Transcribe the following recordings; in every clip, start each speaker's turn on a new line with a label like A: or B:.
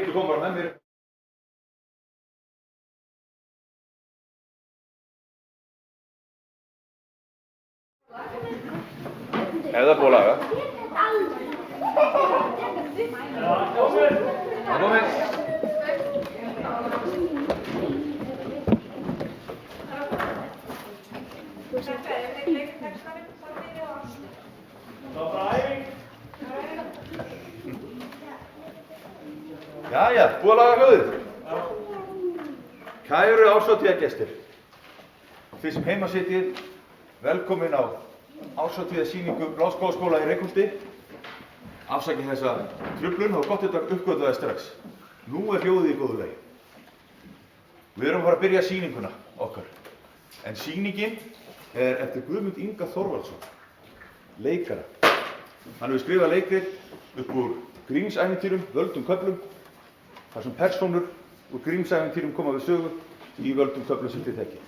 A: Viltu koma bara með mér? Ef það er búið að laga. Það komið. Jæja, búið að laga hljóðið. Kæru árshátíðargestir. Þið sem heima sitjið, velkomin á árshátíðarsýningu Bláskógaskóla í Reykholti. Afsakið þessa truflun og gott þetta uppgötvaði strax. Nú er hljóðið í góðu lagi. Við erum að fara að byrja sýninguna okkar. En sýningin er eftir Guðmund Inga Þorvaldsson, leikara. Hann hefur skrifað leikrit upp úr grímsævintýrum, völdum köflum, þar sem persónur úr grímsævintýrum koma við sögu í völdum köflum sem þið þekkið.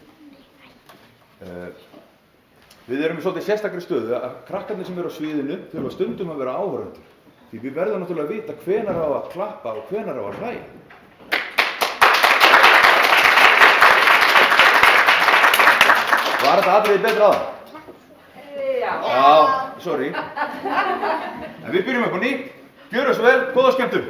A: Við erum í svolítið sérstakri stöðu að krakkarnir sem eru á sviðinu þurfa stundum að vera áhorfendur. Því við verðum náttúrulega að vita hvenær á að klappa og hvenær á að hlæja. Var þetta atriði betra á það?
B: Já.
A: Já, sorry. En við byrjum upp á nýtt. Gjöru svo vel, góða skemmtun.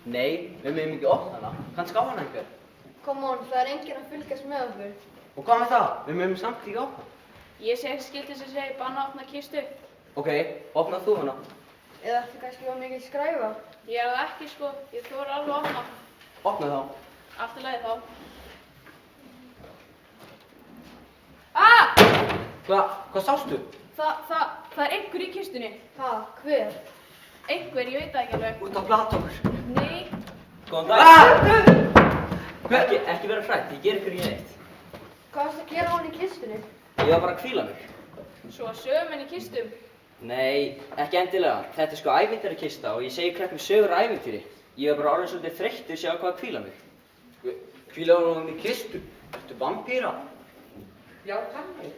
C: Nei, við megum ekki opna hana. Kannski á hana einhver.
B: Come on, það er enginn að fylgjast með okkur.
C: Og hvað með það? Við megum samt ekki opna.
D: Ég segi skildis að segja banna að opna kistu.
C: Ok, opnað þú hana.
B: Eða ertu kannski of mikil skræfa?
D: Ég er það ekki sko, ég þori alveg að opna.
C: Opnað þá.
D: Allt í lagi þá.
C: Hvað sástu?
D: Það er einhver í kistunni.
B: Hver?
D: Einhver, ég veit það ekki alveg.
C: Út á platókur.
D: Nei.
C: Góðan dag. Ekki vera hrædd, ég ger ykkur í neitt.
B: Hvað varstu að gera hon í kistunni?
C: Ég var bara að hvíla mig.
D: Svo sögumenn í kistum.
C: Nei, ekki endilega. Þetta er sko ævintýrakista og ég segi krakkum sögur af ævintýri. Ég var bara orðinn svolítið þreyttur að sjá hvað að hvíla mig. Hvíla hún í kistu? Ertu vampíra?
E: Já, þannig.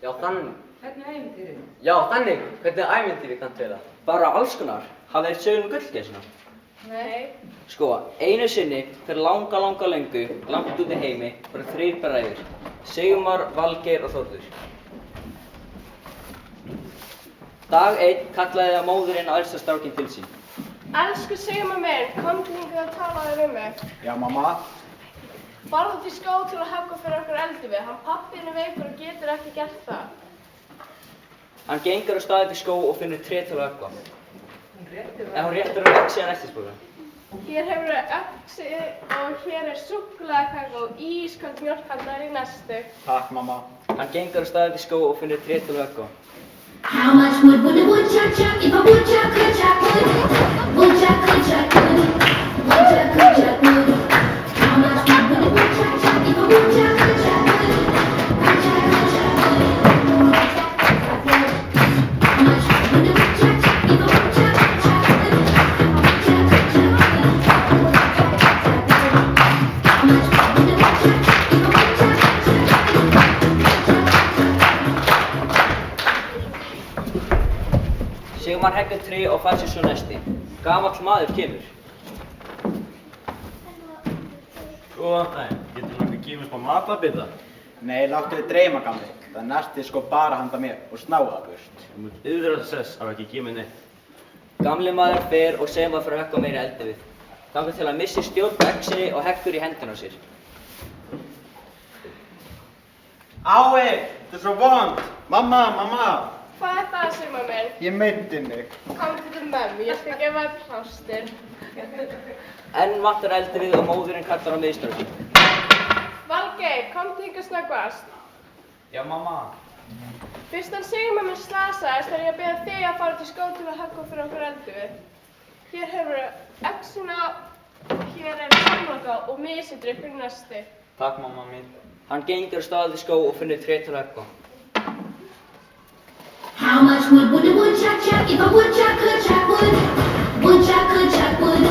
C: Já, þannig.
E: Hvernig ævintýri?
C: Já, þannig. Hvernig ævintýri kanntu eða? Bara alls konar. Hafið þið sögum gullgæsina?
D: Nei.
C: Sko, einu sinni fyrir langa löngu, langt út í heimi, bara 3 bræður. Sigmar, Valgeir og Þórður. Dag 1 kallaði það móðurinn á elsta strákinn til sín.
D: Elsku Sigmar minn, komdu hingað að tala við mig.
F: Já, mamma.
D: Farðu til skó til að höggva fyrir okkur eldi við. Hann pappinn er veikur og getur ekki gert það.
C: Hann gengur á staðið til skó og finnur tré til að höggva. Hún réttir á öxi að nestisbúruna.
D: Hér hefur öxi og hér er súkkulaðikaka og ísköld mjólkhandlar í nestu.
F: Takk, mamma.
C: Hann gengur á staðið til skó og finnur tré til að höggva.
G: How much would a woodchuck chuck if a woodchuck could chuck wood? Woodchuck could chuck wood. Woodchuck could chuck wood. How much would a woodchuck chuck if a woodchuck could chuck wood? Woodchuck could chuck wood. How much would a woodchuck chuck if a woodchuck could chuck wood? Woodchuck could chuck wood. How much would a woodchuck chuck if a woodchuck could chuck wood?
C: Sigmar heggur tré og fær sér svo nesti. Gamall maður kemur.
H: Góðan daginn, getur nokkuð gefið smá matarbita?
F: Nei, láttu þið dreyma, gamli. Það næsti sko bara handa mér og snáða burt.
H: Þú munt yfir þess að ekki gefa mér neitt.
C: Gamli maður fer og Sigmar fyrir að höggva meira eldi við. Þangað til að missi stjórn á öxinni og heggur í hendina á sér.
F: Ái, þetta er svo vond. Mamma, mamma.
D: Hvað er það, Sigmar minn?
F: Ég meiddi mig.
D: Komdu til mömmu, ég skal gefa þér plástur.
C: Enn vantar eldi við og móðurinn kallar á miðstjórn.
D: Valgeir, komdu hingað snöggvast.
F: Já, mamma.
D: Fyrst hann Sigmar minn slasaðist þegar ég beði þig að fara til skó til að höggva fyrir okkur eldi við. Hér hefur öxina, hér er samloka og misindrið fyrir nesti.
F: Takk, mamma mín.
C: Hann gengur á staðið til skó og finnur tré til að höggva.
G: How much wood a woodchuck chuck if a woodchuck could chuck wood? Woodchuck could chuck wood.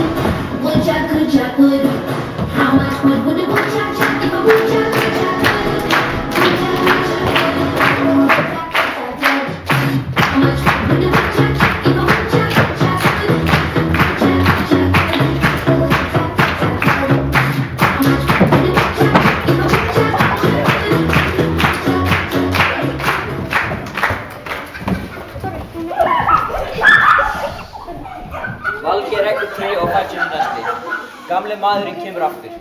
G: Woodchuck could chuck wood. How much wood a woodchuck chuck if a woodchuck could chuck wood? Woodchuck could chuck wood. How much wood a woodchuck chuck if a woodchuck could chuck wood? Woodchuck could chuck wood. How much wood a woodchuck chuck if a woodchuck could chuck wood?
C: Valgeir heggur tré og fær sér nesti. Gamli maðurinn kemur aftur.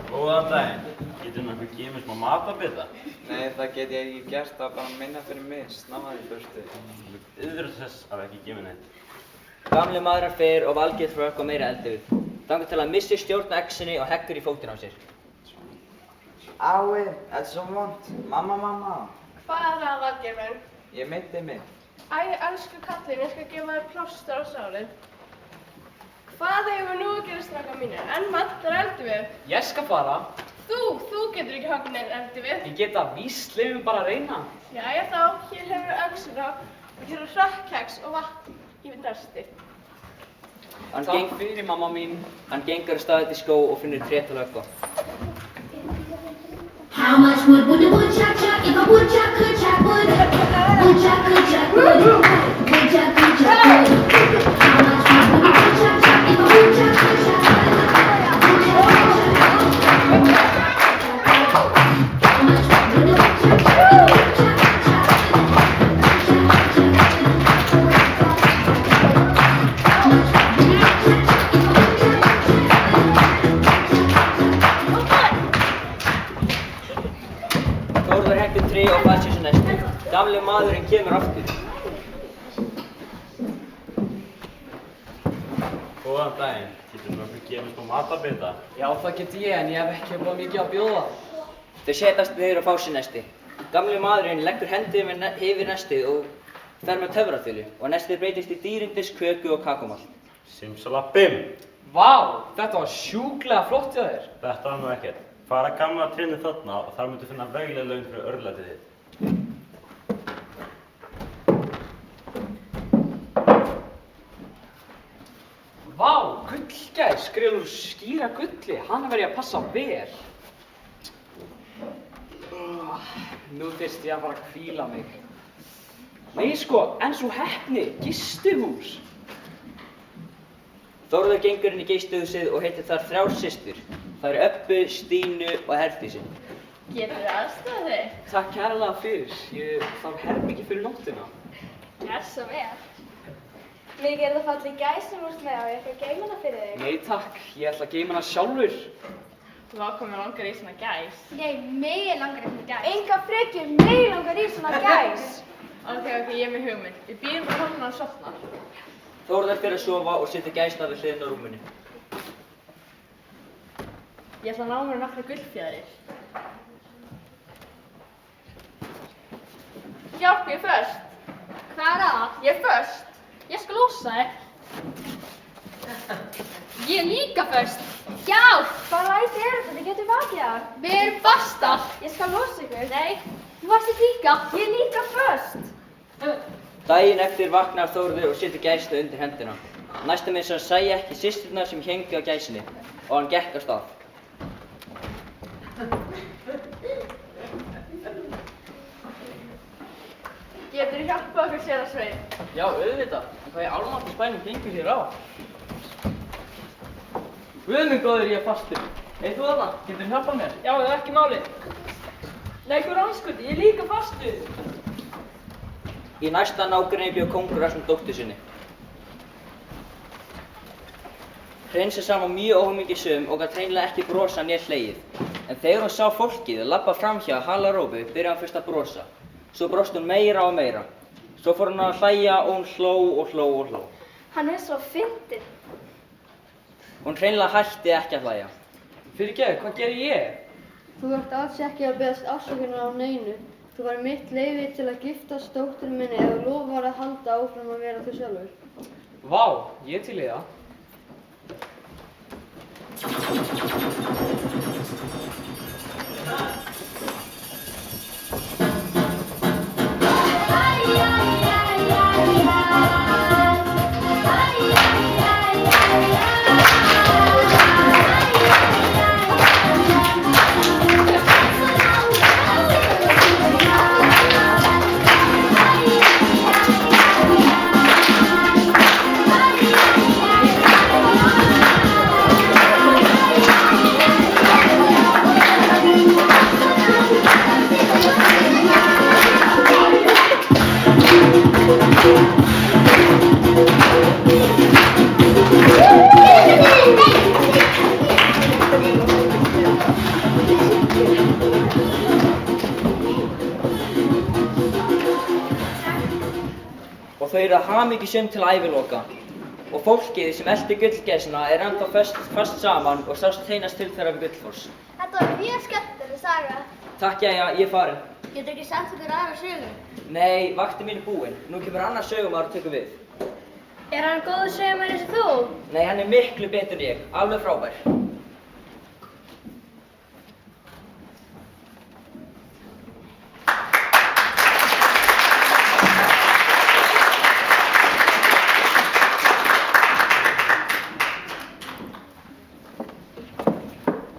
H: Góðan daginn, getur nokkuð gefið mér smá matarbita?
I: Nei, það get ég ekki gert, það er bara minna fyrir mig, snáðaði burtu.
H: Þú munt yfir þess að ekki gefa mér neitt.
C: Gamli maðurinn fer og Valgeir fyrir að höggva meira eldi við. Þangað til að missi stjórn á öxinni og heggur í fótinn á sér.
I: Ái, þetta er svo vond. Mamma, mamma.
D: Hvað er það, Valgeir minn?
I: Ég meiddi mig.
D: Æ, elsku kallinn, ég skal gefa þér plástur á sárið. Hvað hefur nú að gera, strákar mínir? Enn vantar eldi við.
E: Ég skal fara.
D: Þú getur ekki höggvað neinn eldi við.
E: Ég get það víst, leifum bara að reyna.
D: Jæja þá, hér hefur öxina og hér er hrökkheks og vatn yfir dörsti.
E: Takk fyrir, mamma mín.
C: Hann gengur á staðið til skó og finnur tré til að höggva.
G: How much wood a woodchuck chuck if a woodchuck could chuck wood? Woodchuck could chuck wood. Woodchuck could chuck wood. How much wood a woodchuck chuck if a woodchuck could chuck wood? Woodchuck could chuck wood. How much wood a woodchuck chuck if a woodchuck could chuck wood? Woodchuck could chuck wood. How much wood a woodchuck chuck if a woodchuck could chuck wood? Woodchuck could chuck wood.
C: Þórður heggur tré og fær sér svo nesti. Gamli maðurinn kemur aftur.
H: Góðan daginn, getur nokkuð gefið mér smá matarbita?
E: Já, það get ég, en ég hef ekki bara mikið að bjóða.
C: Þau setjast niður og fá sér nesti. Gamli maðurinn leggur hendið yfir nestið og fer með töfraþulu og nestið breytist í dýrindis, köku og kakómál.
H: Simsalabim!
E: Vá, þetta var sjúklega flott hjá þér.
H: Þetta var nú ekkert. Fara gamla trénu þarna og þar myndu finna vegleg laun fyrir örlætið þitt.
E: Vá, gullgæs, skrifar úr skýra gulli, hana verð ég að passa vel. Nú þyrst ég að fara að hvíla mig. Nei sko, en svo heppni, gistihús.
C: Þórður gengur inn í gistihúsið og heitir þar 3 systur. Það eru Öbbu, Stínu og Herdísi.
D: Geturðu aðstoðað þig?
E: Takk kærlega fyrir, ég þarf hermingi fyrir nóttina.
D: Gjör svo vel. Mikið er það fallið gæsumús með og ég ætla að geyma hana fyrir þig.
E: Nei takk, ég ætla að geyma hana sjálfur.
D: Vá, hvað mér langar í svona gæs.
B: Nei, mig langar í svona gæs.
D: Enga frekjur, mig langar í svona gæs. Ok, ég er með hugmynd. Við býðum bara hann að sofna.
C: Þórður fer að sofa og setur gæsina við hliðina á rúminu.
D: Ég ætla að ná mér nokkra gullfjæðrir. Hjálp, ég er först.
B: Hvað er það?
D: Ég er först.
B: Ég skal losa þig. Ég er líka först. Hjálp!
D: Hvað læti er þetta? Þið getur vakið þar.
B: Við erum fastar.
D: Ég skal losa ykkur.
B: Nei, þú varst þig líka.
D: Ég er líka först.
C: Daginn eftir vaknar Þórður og setur gæsina undir hendina. Næstum eins og hann sæi ekki systurnar sem héngu á gæsinni og hann gekk á stað.
D: Geturðu hjálpað okkur séra Svein?
E: Já, auðvitað, en hvað í almáttugs bænum gengur hér á? Guð minn góður, ég er fastur. Þú þarna, geturðu hjálpað mér? Já, það er ekki málið. Nei, hvað rannskuti, ég er líka fastur.
C: Í næsta nágrenni bjó kóngur ásamt dóttur sinni. Prinsessan var mjög óhamingjusöm og gat hreinlega ekki brosa né hlegið. En þegar hún sá fólkið labba framhjá halarófu byrjaði hann fyrst að brosa. Svo brosti hún meira og meira. Svo fór hún að hlæja og hún hló og hló og hló.
D: Hann er svo fyndinn.
C: Hún hreinlega hætti ekki að hlæja.
E: Fyrirgeðu, hvað gerir ég?
B: Þú ert alls ekki að beðast afsökunar á neinu. Þú var mitt leyfi til að giftast dóttur minni ef þú lofar að halda áfram að vera þú sjálfur.
E: Vá, ég til í það.
C: Og þau eru hamingjusöm til æviloka. Og fólkið sem elti gullgæsina er ennþá fast saman og sást teinast til þeirra við Gullfoss.
B: Þetta var mjög skemmtileg saga.
C: Takk, jæja, ég er farin.
B: Getur ekki sagt okkur aðra sögu?
C: Nei, vaktin mín er búinn. Nú kemur annar sögumaður og tekur við.
B: Er hann góður sögumaður eins og þú?
C: Nei, hann er miklu betur en ég. Alveg frábær.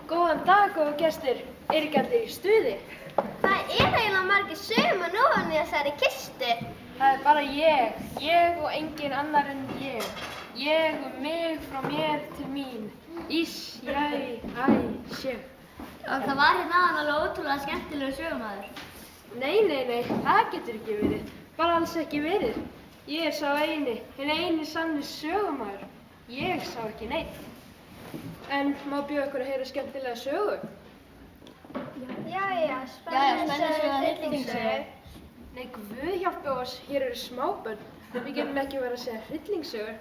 D: Góðan dag, góðu gestir. Er ekki allir í stuði?
B: Það er eiginlega margir sögumenn ofan í þessari kistu.
D: Það er bara ég og engin annar en ég. Ég og mig frá mér til mín. Ís, jæ, æ, sjö.
B: Og það var hérna aðan alveg ótrúlega skemmtilegu sögumaður.
D: Nei, það getur ekki verið. Bara alls ekki verið. Ég er sá eini, hinn eini sanni sögumaður. Ég sá ekki neitt. En má bjóða ykkur að heyra skemmtilega sögu?
B: Jæja, spennandi sögu, hryllingssögu.
D: Nei, Guð hjálpi oss, hér eru smábörn. Við getum ekki verið að segja hryllingssögur.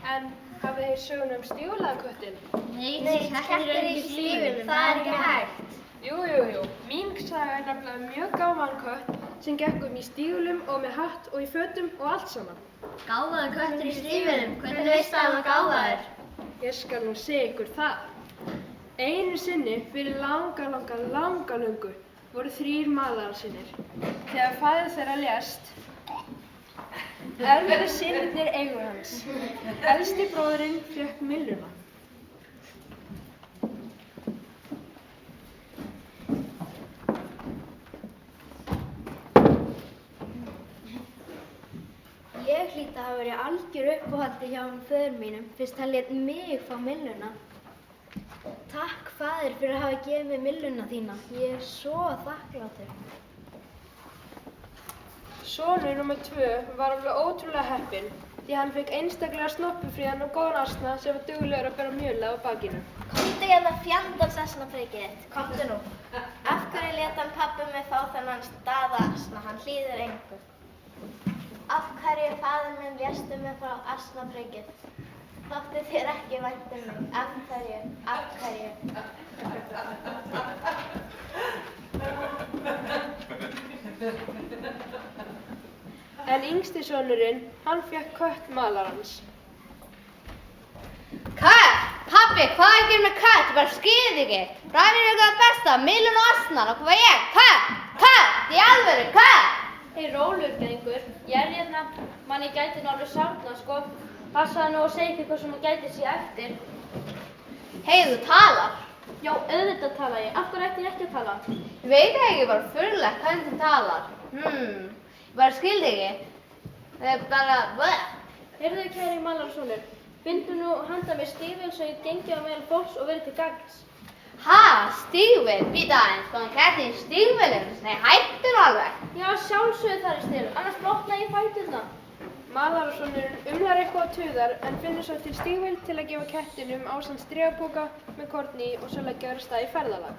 D: En hafið þið söguna um stígvélaðaköttinn?
B: Nei, þetta er ekki stígvélum, það er ekki hægt.
D: Jú. Mín saga er nefnilega mjög gáfaðan kött sem gekk í stígvélum og með hatt og í fötum og allt saman.
B: Gáfaður köttur í stígvélum, hvernig veistu að hann var gáfaður?
D: Ég skal nú segja ykkur það. Einu sinni fyrir langa löngu voru 3 maðurasinir. Þegar faðir þeirra lést, erfðu synirnir eigur hans. Elsti bróðirinn fékk mylluna.
J: Ég hlýt að hafa verið í algjöru uppáhaldi hjá föður mínum fyrst hann lét mig fá mylluna. Takk faðir fyrir að hafa gefið mér mylluna þína. Ég er svo þakklátur.
D: Sonur nr. 2 var alveg ótrúlega heppinn því hann fekk einstaklega snoppufríðan og góðan asna sem var duglegur að bera mjölið á bakinu.
J: Komdu hérna fjandans asnaprikið þitt. Komdu nú. Af hverju lét hann pabbi mig fá þennan staðasna? Hann hlýðir engu. Af hverju faðir minn léstu mig frá asnaprikið? Þótti þér ekki vænt um mig? Af hverju? Af hverju?
D: En yngsti sonurinn, hann fékk kött malarans.
K: Kött? Pabbi, hvað er ekki með kött? Ég bara skil ekki. Bræðir eru það besta, myllun og asnan og hvað var ég? Kött! Kött! Í alvöru, kött!
B: Hey, rólegur drengur. Ég er hérna, mann ég gæti nú alveg sárnað, sko. Passaðu nú og segja ekki hvað sem maður gæti sér eftir.
K: Hey, þú talar.
B: Já, auðvitað tala ég. Af hverju ætti ég ekki að tala?
K: Ég veit ekki, bara furðulegt hvernig þú talar. Ég bara skil ekki. Það er bara,
B: Heyrðu kæri malarsonur, fyndu nú handa mér stígvél svo ég gengi á meðal fólks og verið til gagns.
K: Ha, stígvél? Býta aðeins, skoðan kætti í stígvélum. Nei, hættu nú alveg.
B: Já, sjálfsögðu þar í styr, annars blotna ég fæturna.
D: Malarsonurinn umlar eitthvað á tuðar en finnur svo til stígvél til að gefa kettinum ásamt strigapoka með korni og svo leggja þeir af stað í ferðalag.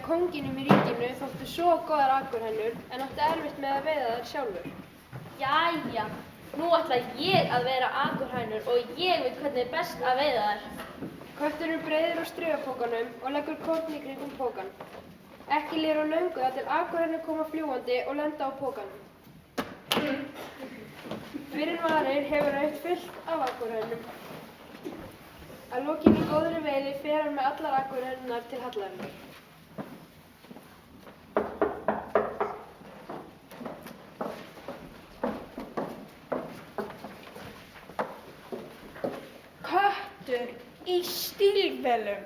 D: Kónginum í ríkinu þóttu svo góðar akurhænur en átti erfitt með að veiða þær sjálfur.
B: Jæja, nú ætla ég að vera akurhænur og ég veit hvernig er best að veiða þær.
D: Kötturinn breiðir úr strigapokanum og leggur korn í kringum pokan. Ekki líður á löngu þar til akurhænur koma fljúgandi og lenda á pokanum. Fyrr en varir hefur autt fullt af akurhænum. Að lokinni góðri veiði fer hann með allar akurhænurnar til hallarinnar.
L: Köttur í stígvélum.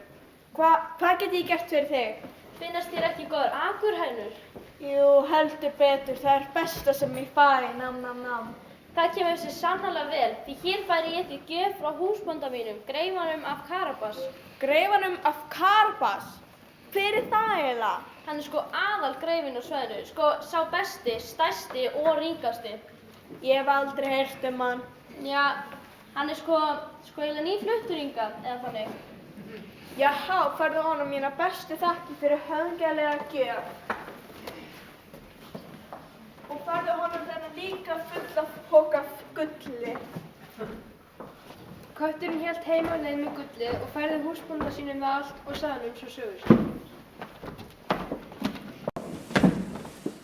L: Hvað get ég gert fyrir þig?
B: Finnast þér ekki góðar akurhænur?
L: Jú, heldur betur. Það er besta sem ég fæ. Nam, nam, nam.
B: Það kemur sér sannarlega vel, því hér færi ég til gjöf frá húsbónda mínum, greifanum af Karabas.
L: Greifanum af Karabas? Hver er það eiginlega?
B: Hann er sko aðal greifinn á svæðinu, sko sá besti, stærsti og ríkasti.
L: Ég hef aldrei heyrt um hann.
B: Já, hann er sko eiginlega nýfluttur hingað, eða þannig.
L: Jaha, færðu honum mína bestu þakkir fyrir höfðinglega gjöf. Og færðu honum þennan líka full af poka gulli.
D: Kötturinn hélt heim á leið með gullið og færði húsbónda sínum það allt og sagði honum svo sögur.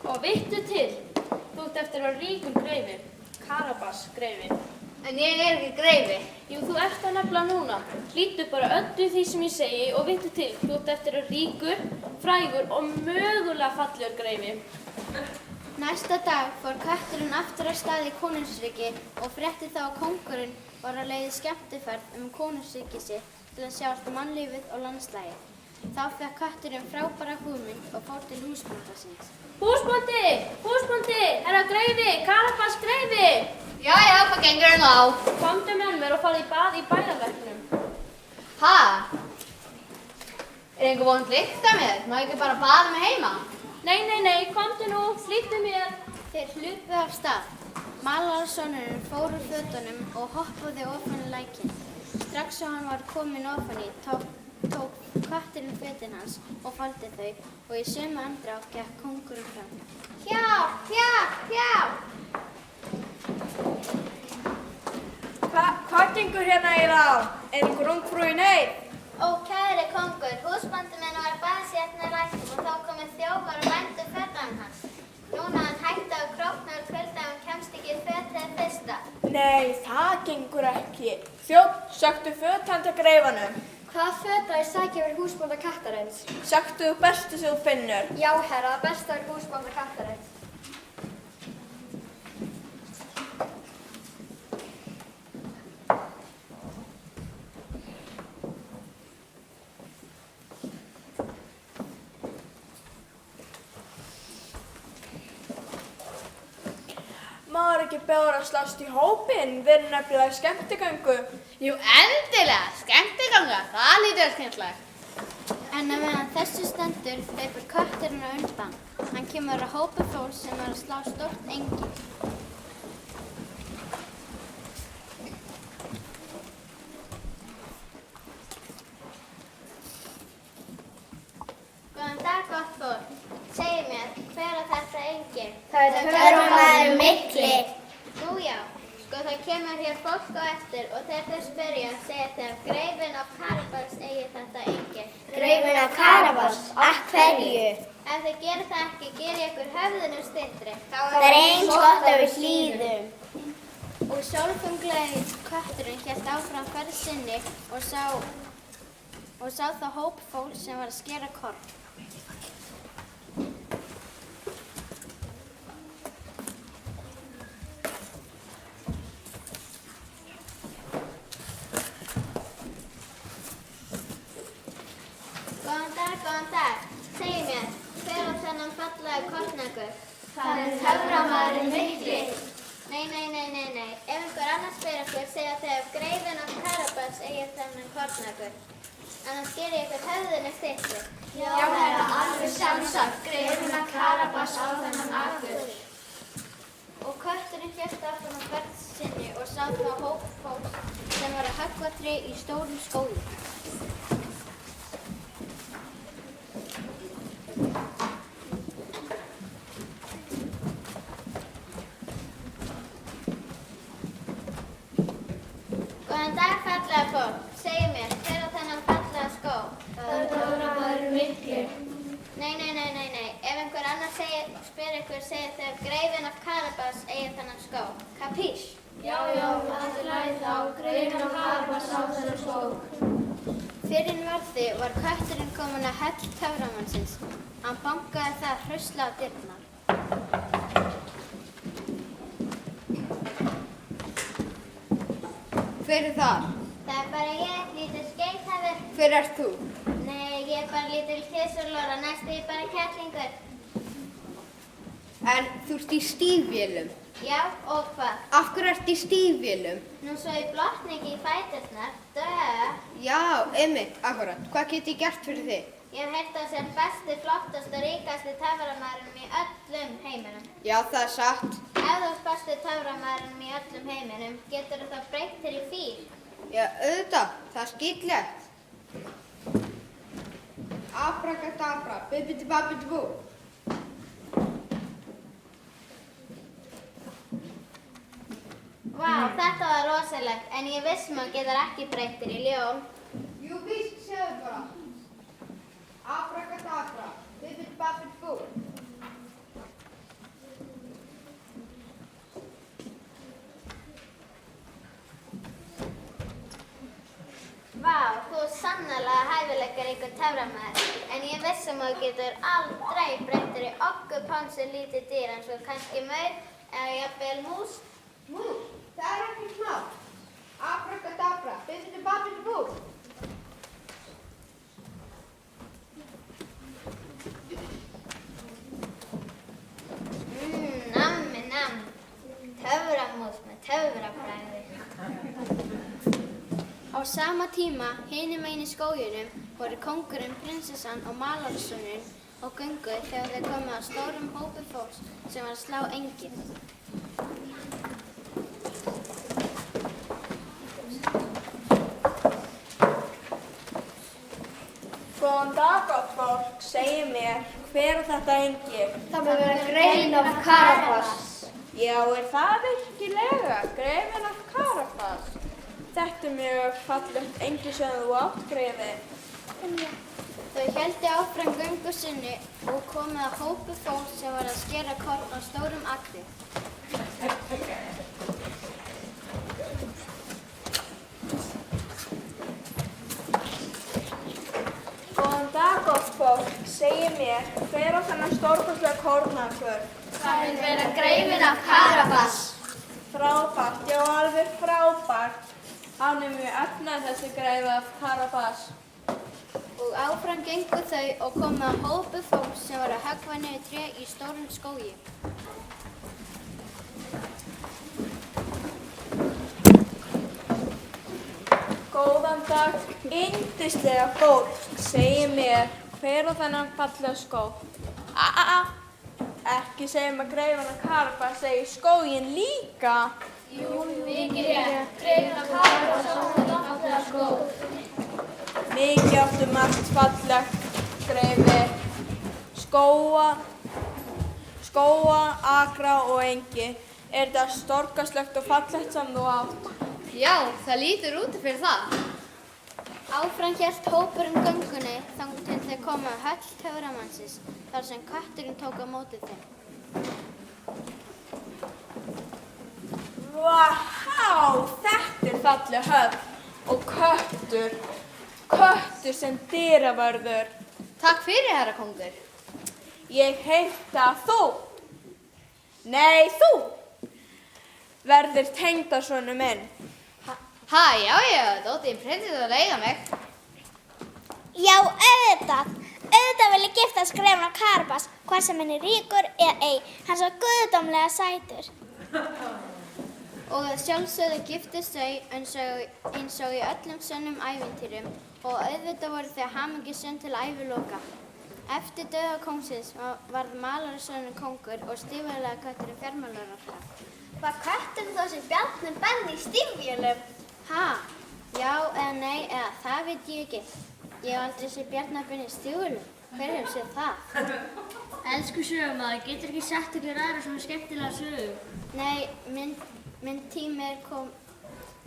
M: Og vittu til, þú ert eftir að vera ríkur greifi, Karabas greifi.
K: En ég er ekki greifi.
M: Jú, þú ert það nefnilega núna. Hlýddu bara öllu því sem ég segi og vittu til, þú ert eftir að vera ríkur, frægur og mögulega fallegur greifi.
J: Næsta dag fór kötturinn aftur af stað í konungsríki og frétti þá að kóngurinn var á leið í skemmtiferð konungsríki sitt til að sjá allt mannlífið og landslagið. Þá fékk kötturinn frábæra hugmynd og fór til húsbónda síns.
M: Húsbóndi! Húsbóndi! Herra greifi! Karabas greifi!
K: Jæja, hvað gengur nú á?
M: Komdu með mér og farðu í bað í bæjarlæknum.
K: Ha? Er einhver vond lykt af mér? Má ég ekki bara baða mig heima?
M: Nei, komdu nú, flýttu mér.
J: Þeir hlupu af stað. Malarsonurinn fór úr fötunum og hoppaði ofan í lækinn. Strax og hann var kominn ofan í, tók kötturinn fötin hans og faldi þau og í sömu andrá gekk kóngurinn fram.
K: Hjálp, hjálp, hjálp!
L: Hvað gengur hérna eiginlega á? Er einhver ungfrú í neyð?
J: Ó, kæri kóngur, húsbóndi minn var að baða sig hérna í læknum og þá komu þjófar og rændu fötunum hans. Núna hann hætti á króknu og kvöldi að hann kemst ekki í fötið fyrsta.
L: Nei, það gengur ekki. Þjónn, söktu föt handa greifanum.
N: Hvaða föta er sækja fyrir húsbónda kattarins?
L: Söktu bestu sem þú finnur.
N: Já, herra, besta er húsbónda kattarins.
L: Maður ekki beður að slást í hópinn, við erum nefnilega í skemmtigöngu.
K: Jú, endilega, skemmtiganga, það lítur skemmtilegt.
J: En að meðan þessu stendur hleypur kötturinn á undan. Hann kemur að hópi fólks sem er að slá stórt engi. Góðan dag, gott fólk. Segðu mér, hver er þetta engi?
N: Það er töframaðurinn mikli.
J: Nú já, sko það kemur hér fólk á eftir og þegar þau spyrja segja þeim greifinn af Karabas eigi þetta engi.
N: Greifinn af Karabas? Af hverju?
J: Ef þau gera það ekki, geri ég ykkur höfðinu styttri.
N: Það er eins gott að við hlýðum.
J: Og sólfunglegi kötturinn hélt áfram ferð sinni og sá þá hóp fólks sem var að skera korn. Góðan dag. Segðu mér, hver á þennan fallega kornöggur?
N: Það er töframaðurinn mikli.
J: Nei. Ef einhver annar spyr ykkur, segja þau að greifinn af Karabas eigi þennan kornöggur. Annars geri ég ykkur höfðinu styttri.
N: Já, herra, alveg sjálfsagt. Greifinn af Karabas á þennan akkur.
J: Og kötturinn hélt áfram á ferð sinni og sá þá hóp fólks sem var að höggva tré í stórum skógi. Góðan dag, fallega fólk. Segðu mér, hver á þennan fallega skó?
N: Það er töframaðurinn mikli.
J: Nei. Ef einhver annar spyr ykkur, segja þau að greifinn af Karabas eigi þennan skó. Kapís?
N: Já, það er læð þá. Greifinn af Karabas á þennan skó.
J: Fyrr en varði var kötturinn kominn að hell töframannsins. Hann bankaði það hraustlega á dyrnar.
K: Hver er það?
J: Það er bara ég, lítil skeythafur.
K: Hver ert þú?
J: Nei, ég er bara lítil kisurlóra, næstu ég bara kettlingur.
K: En þú ert í stígvélum.
J: Já, og hvað?
K: Af hverju ert í stígvélum?
J: Nú svo ég blotningi í fæturnar,
K: Já, einmitt, akkurat. Hvað get ég gert fyrir þig?
J: Ég hef heyrt að sér besti, flottast og ríkasti töframaðurinn í öllum heiminum.
K: Já, það er satt.
J: Ef þú ert besti töframaðurinn í öllum heiminum, getur þú þá breytt þér í fíl?
K: Já, auðvitað. Það er skítlegt. Abrakadabra, bibbidi-babbidi-bú.
J: Vá, þetta var rosalegt, en ég vissum að getur ekki breytt þér í ljón.
K: Jú, víst, sjáðu bara. Abrakadabra, bibbidi-babbidi-bú.
J: töfragreikur töframaður, en ég viss að maður getur aldrei breyttur í ogguponsu lítið dýr eins og kannski maur eða jafnvel mús.
K: Mús? Það er ekki smá. Abrakadabra, bibbidi babbidi bú.
J: Nammi namm. Töframús með töfrabragði. Á sama tíma, hinum megin í skóginum, voru kóngurinn, prinsessan og málarsonurinn á göngu þegar þeir komu að stórum hópi fólks sem var að slá engin.
L: Góðan dag, gott fólk, segið mér, hver er þetta engi?
B: Það má vera greifinn af Karabas.
L: Já, er það virkilega, greifinn af Karabas? Þetta er mjög fallegt engi sem þú átt, greifi.
J: Þau héldu áfram göngu sinni og komið að hópi fólks sem var að skera korn á stórum agri.
L: Góðan dag, gott fólk, segið mér, hver á þennan stórkostlega kornafur?
N: Það mun vera greifinn af Karabas.
L: Frábært, já alveg frábært. Hann er mjög efnað þessi greifi af Karabas.
J: Og áfram gengu þau og komu að hópi fólks sem var að höggva niður tré í stórum skógi.
L: Góðan dag, yndislega fólk, segið mér, hver á þennan fallega skóg? Ekki segja maður greifinn af Karabas, segir skóginn líka.
N: Jú, mikið rétt. Greifinn af Karabas á þennan fallega skóg.
L: Mikið áttu margt fallegt, greifi, skóga, akra og engi. Er þetta stórkostlegt og fallegt sem þú átt?
K: Já, það lítur út fyrir það.
J: Áfram hélt hópurinn göngunni þangað til þeir komu að höll töframannsins, þar sem kötturinn tók á móti þeim.
L: Vá, þetta er falleg höfn og köttur sem dyravörður.
K: Takk fyrir, herra kóngur.
L: Ég heita þú. Nei, þú verður tengdasonu minn.
K: Já, Dóti, prinsess að leiða mig.
J: Já, auðvitað. Auðvitað vil ég giftast greifinn af Karabas, hvað sem hann er ríkur eða ei. Hann er svo guðdómlega sætur. Og að sjálfsögðu giftust þau eins og í öllum sönnum ævintýrum og auðvitað voru þau hamingjusöm til æviloka. Eftir dauða kóngsins varð málarasonurinn kóngur og stífvélaga kötturinn fjármálaráðherra. Var kötturinn þá sem Bjarni Benni í stífvélum? Já eða nei eða það veit ég ekki. Ég hef aldrei séð Bjarni Benni í stífvélum. Hver hefur séð það?
M: Elsku sögumaður, getur ekki sagt ykkur aðra svona skemmtilega sögu?
J: Nei, minn tími er kom...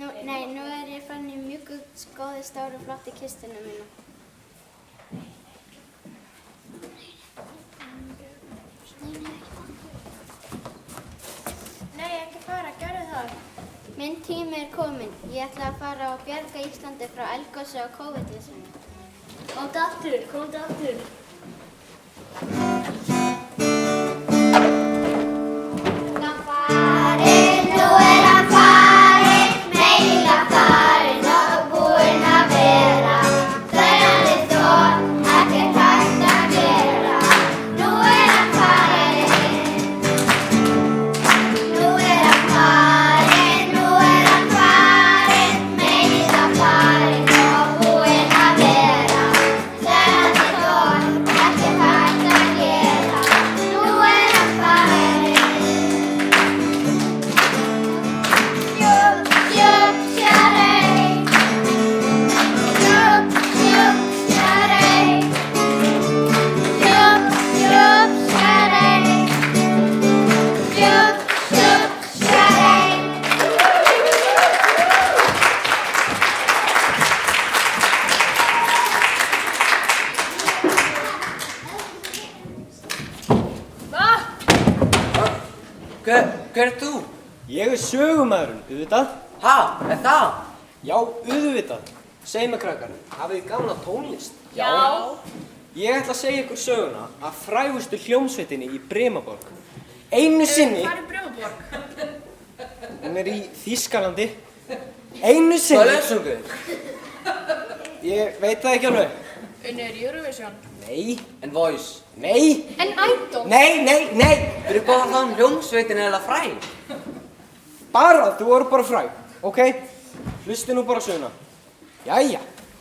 J: Nú er ég fann í mjög góði stóru flotti kistuna mína. Nei, ekki fara, gjörðu það. Minn tími er kominn. Ég ætla að fara og bjarga Íslandi frá eldgosi og COVID-19.
M: Komdu aftur.
O: Hver er þú?
P: Ég er sögumaðurinn, auðvitað.
O: Ha, er það?
P: Já, auðvitað. Segð mér krakkar, hafið þið gaman af tónlist? Já. Ég ætla að segja ykkur söguna af frægustu hljómsveitinni í Brimborg. Einu sinni...
L: Hvað er Brimborg?
P: Hún er í Þýskalandi. Einu sinni...
O: Hvað sungu?
P: Ég veit það ekki alveg.
L: Unnur Eurovision.
P: Nei. En Voice. Nei.
L: En Idol.
P: Nei.
O: Þú eru bara þann hljómsveitin eða fræg.
P: Þú voru bara fræg, ok? Hlusti nú bara á söguna. Jæja,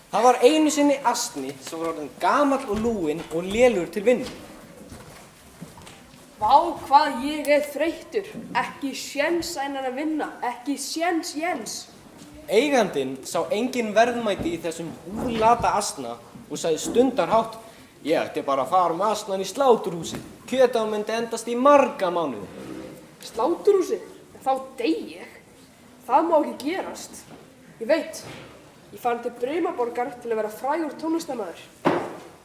P: það var einu sinni Astni sem var orðinn gamall og lúinn og lélugur til vinnu.
Q: Vá, hvað ég er þreyttur. Ekki séns einan að vinna. Ekki séns, Jens.
P: Eigandinn sá engin verðmæti í þessum úrlata Astna og sagði stundarhátt: Ég ætti bara að fara með Astnan í sláturhúsið. Kjötið myndi endast í marga mánuði.
Q: Sláturhúsið? Þá dey ég. Það má ekki gerast. Ég veit. Ég fann til Brimborgar til að vera frægur tónlistarmaður.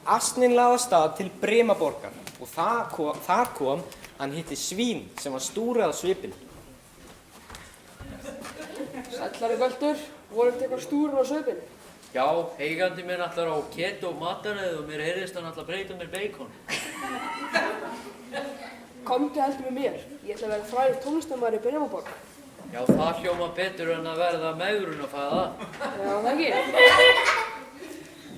P: Astnin lagði af stað til Brimborgar og þar kom hann hitti svín sem var stúrið á svipinn.
Q: Sællari Völdur, voru þetta eitthvað stúrur á svipinn?
R: Já, eigandi minn ætlar á keto mataræði og mér heyrðist hann ætla að breyta mér bacon.
Q: Komdu heldur með mér. Ég ætla að vera frægur tónlistarmaður í Brimborg.
R: Já, það hljóma betur en að verða megrunarfæða.
Q: Já, það ekki.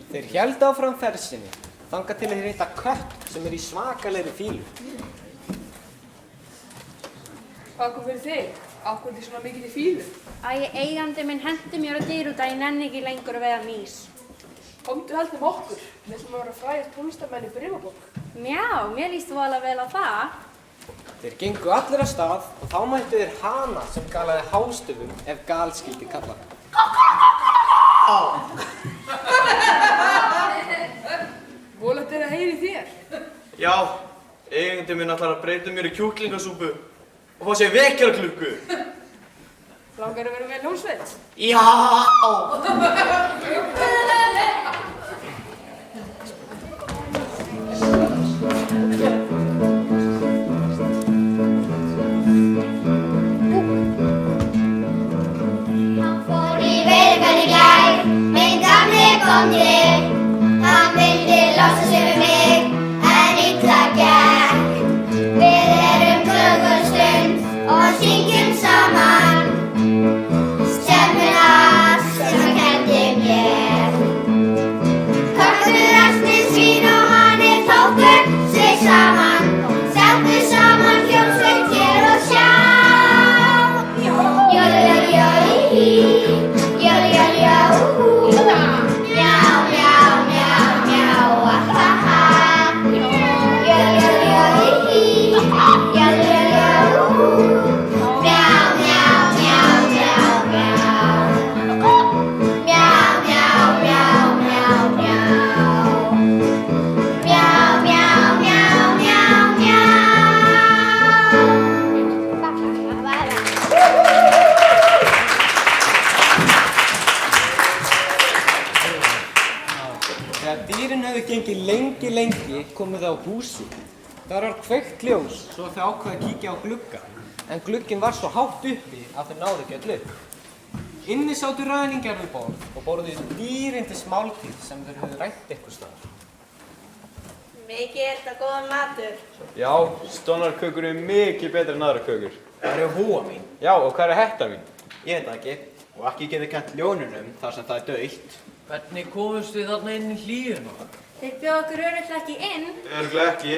P: Þeir héldu áfram ferð sinni, þangað til þeir hitta kött sem er í svakalegri fílu.
Q: Hvað kom fyrir þig? Af hverju ertu svona mikið í fílu?
S: Eigandi minn hendi mér á dyr út að ég nenni ekki lengur að veiða mýs.
Q: Komdu heldur með okkur. Við ætlum að vera frægir tónlistarmenn í Brimborg.
S: Já, mér líst voðalega vel á það.
P: Þeir gengu allir af stað og þá mættu þeir hana sem galaði hástöfum ef gal skyldi kalla.
Q: Volandi er að heyri þér.
T: Já, eigandi minn ætlar að breyta mér í kjúklingasúpu og fá sér vekjarklukku.
Q: Langar að vera með hljómsveit?
T: Já!
G: Hann vildi losa sig við mig, en illa gekk. Við erum glöggur stund og syngjum saman stefnuna sem hann kenndi mér. Köttur, Astni, svín og hanir tóku sig saman, settu saman hljómsveit hér og sjá. Jóli, jóli, jóli, jóli, jóli, jóli.
P: Lengi komu þau á húsi. Þar var kveikt ljós svo þau ákveðu að kíkja á glugga. En glugginn var svo hátt uppi að þau náðu ekki öll upp. Inni sátu ræningjar við borð og borðuðu dýrindis máltíð sem þau höfðu rænt einhvers staðar.
L: Mikið er þetta góðan matur.
T: Já, stónarkökur eru mikið betur en aðra kökur.
F: Það er húa mín.
T: Já, og hvað er hetta mín?
F: Ég veit það ekki. Og ekki getið kennt ljónunum þar sem það er dautt.
R: Hvernig komumst við þarna inn í hlíðuna?
S: Þeir bjóða okkur örugglega ekki inn.
T: Örugglega ekki.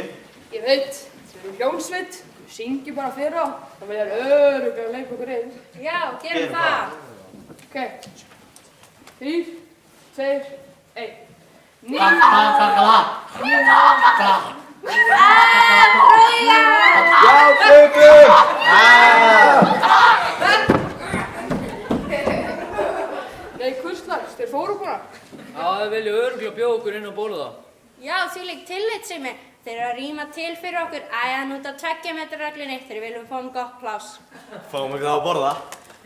Q: Ég veit, þau eru hljómsveit. Við syngjum bara fyrir á. Það vilja örugglega að leika okkur inn.
S: Já, gerum það.
Q: Ok. 3, 2, 1.
T: Já, Gaukur!
Q: Nei, hvurslags, þeir fóru bara.
R: Já, þau vilja örugglega bjóða okkur inn og borða það.
S: Já, þvílík tillitssemi. Þeir eru að rýma til fyrir okkur, æðan út af 2 metra reglunni þegar við viljum fá gott pláss.
T: Fáum ekki það að borða?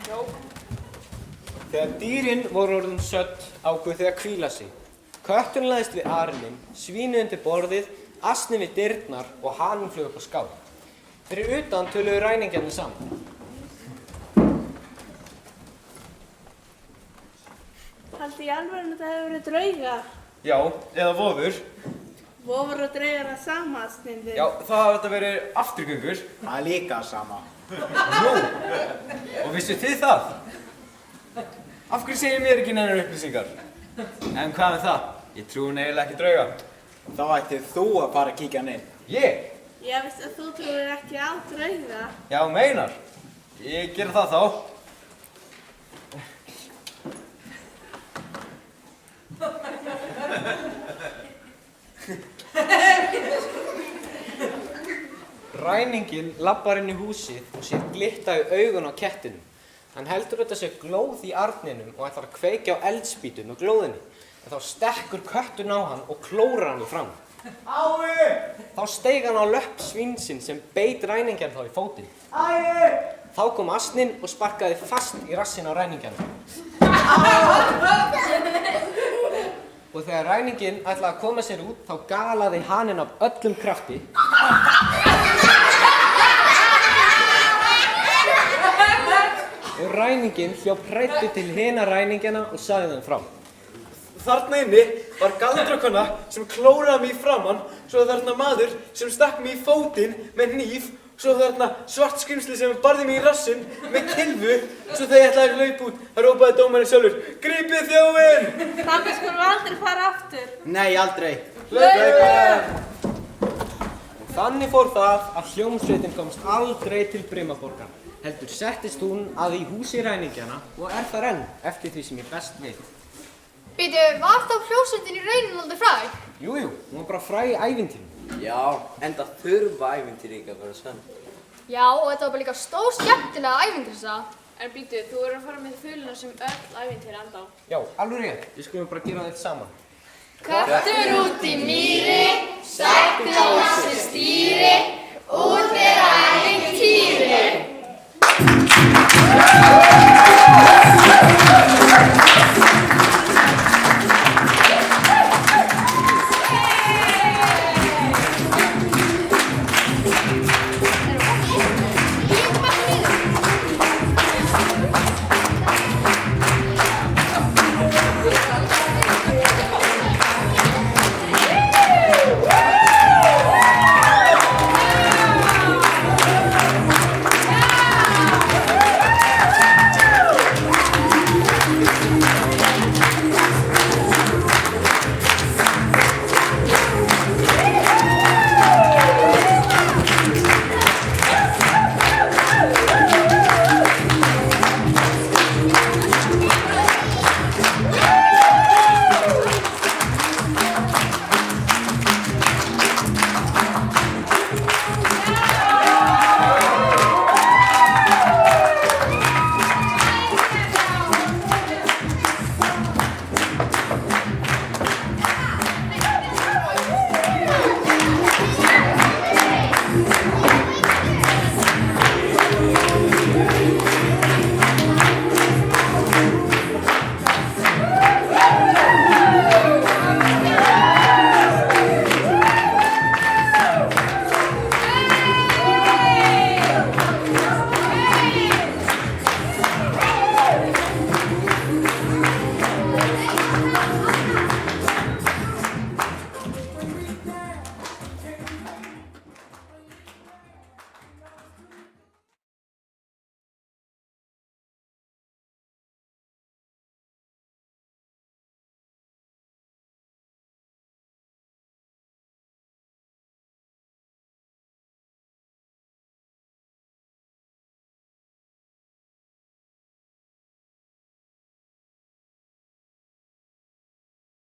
Q: Já.
P: Þegar dýrin voru orðin sött ákveðu þau að hvíla sig. Kötturinn lagðist við arminn, svínið undir borðið, Astni við dyrnar og haninn flög upp á skál. Fyrir utan töluðu ræningjarnir saman.
L: Haldi í alveg að þetta hefur verið drauga?
P: Já, eða vofur.
L: Vofur og dreigur það sama, Snindi.
P: Já, það hafa þetta verið afturgöngur.
F: Það er líka sama.
P: Nú, og vissu þið það? Af hverju segir mér ekki neinar upplýsingar? En hvað með það? Ég trúi eiginlega ekki drauga.
F: Þá ættið þú að fara að kíkja hann inn.
P: Ég?
L: Ég veist að þú trúir ekki á drauga.
P: Já, meinar. Ég ger það þá. Ræninginn labbar inn í húsið og sér glitta í augun á kettinum. Hann heldur þetta sé glóð í arninum og ætlar að kveikja á eldspýtu með glóðinni. En þá stekkur kötturinn á hann og klórar hann í fram.
T: Ái!
P: Þá steig hann á löpp svínsinn sem beit ræningjan þá í fótinn.
T: Æi!
P: Þá kom asninn og sparkaði fast í rassinn á ræningjanum. Og þegar ræninginn ætlaði að koma sér út, þá galaði haninn af öllum krafti. Og ræninginn hljóp hræddur til hina ræningjana og sagði þeim frá.
T: Þarna inni var galdrakona sem klóraði mig í framann, svo þarna maður sem stakk mig í fótinn með hníf, svo þarna svart skrimsli sem barði mig í rassinn með kylfu, svo þegar ég ætlaði að hlaupa út, þá rópaði dómarinn sjálfur: Grípið þjófinn!
L: Pabbi skulum aldrei fara aftur.
F: Nei, aldrei.
T: Hlaupið!
P: Þannig fór það að hljómsveitin komst aldrei til Brimaborgar. Heldur settist hún að í húsi ræningjana og er þar enn eftir því sem ég best veit.
K: Býtu, var þá hljómsveitin í rauninni aldrei fræg?
P: Jújú, hún var bara fræg í ævintýrum.
O: Já, enda þurfa ævintýri ekki að vera sönn.
K: Já, og þetta var bara líka stór skemmtilega ævintýrsaga.
D: En býtu, þú verður að fara með þuluna sem öll ævintýri enda á.
P: Já, alveg rétt. Við skulum bara gera þetta saman.
K: Köttur út í mýri, sættu á